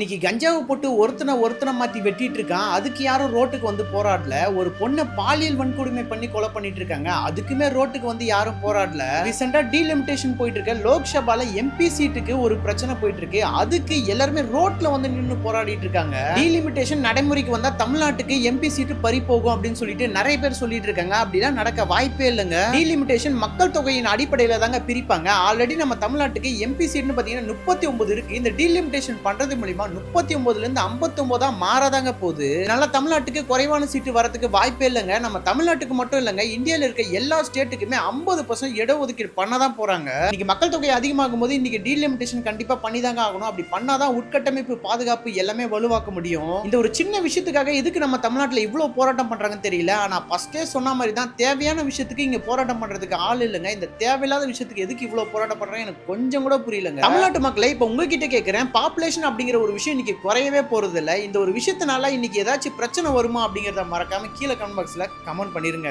இன்னைக்கு கஞ்சாவை போட்டு ஒருத்தனை மாத்தி வெட்டிட்டு இருக்கான். அதுக்கு யாரும் ரோட்டுக்கு வந்து போராடல. ஒரு பொண்ணை பாலியல் வன்கொடுமை பண்ணி கொலை பண்ணிட்டு இருக்காங்க. அதுக்குமே ரோட்டுக்கு வந்து யாரும் போராடல. ரீசெண்டா டீலிமிட்டேஷன் போயிட்டு இருக்க லோக்சபால எம்பி சீட்டுக்கு ஒரு பிரச்சனை போயிட்டு இருக்கு. அதுக்கு எல்லாருமே ரோட்ல வந்து நின்று போராடிட்டு இருக்காங்க. டீலிமிட்டேஷன் நடைமுறைக்கு வந்தா தமிழ்நாட்டுக்கு எம்பி சீட்டு பறி போகும் அப்படின்னு சொல்லிட்டு நிறைய பேர் சொல்லிட்டு இருக்காங்க. அப்படிலாம் நடக்க வாய்ப்பே இல்லைங்க. டீலிமிட்டேஷன் மக்கள் தொகையின் அடிப்படையில தாங்க பிரிப்பாங்க. ஆல்ரெடி நம்ம தமிழ்நாட்டுக்கு எம்பி சீட்னு பாத்தீங்கன்னா 39 இருக்கு. இந்த டீலிமிட்டேஷன் பண்றது மூலமா 39ல இருந்து 59 மாறாதாங்க போகுது. அதனால தமிழ்நாட்டுக்கு குறைவான சீட்டு வரதுக்கு வாய்ப்பே இல்லைங்க. நம்ம தமிழ்நாட்டுக்கு மட்டும் இல்லைங்க, இந்தியாவில் இருக்க எல்லா ஸ்டேட்டுக்குமே 50% இடஒதுக்கீடு பண்ணதான் போறாங்க. இன்னைக்கு மக்கள் தொகை அதிகமாகும் போது இன்னைக்கு டீலிமிட்டேஷன் கண்டிப்பா பண்ணிதாங்க ஆகணும். அப்படி பண்ணாதான் உட்கட்டமைப்பு பாதுகாப்பு எல்லாமே வலுவாக்க முடியும். இந்த ஒரு சின்ன விஷயத்துக்காக எதுக்கு நம்ம தமிழ்நாட்டுல இவ்வளவு போராட்டம் பண்றாங்கன்னு தெரியல. ஆனா ஃபர்ஸ்டே சொன்ன மாதிரி தான், தேவையான விஷயத்துக்கு இங்க போராட்டம் பண்றதுக்கு ஆள் இல்லைங்க. இந்த தேவையில்லாத விஷயத்துக்கு எதுக்கு இவ்வளவு போராட்டம் பண்றாங்க எனக்கு கொஞ்சம் கூட புரியலங்க. தமிழ்நாட்டு மக்களை இப்ப உங்ககிட்ட கேட்கிறேன், பாப்புலேஷன் அப்படிங்கிற ஒரு விஷயம் இன்னைக்கு குறையவே போறது இல்ல. இந்த ஒரு விஷயத்தினால இன்னைக்கு ஏதாச்சும் பிரச்சனை வருமா அப்படிங்கறத மறக்காம கீழே கமெண்ட் பாக்ஸ்ல கமெண்ட் பண்ணிருங்க.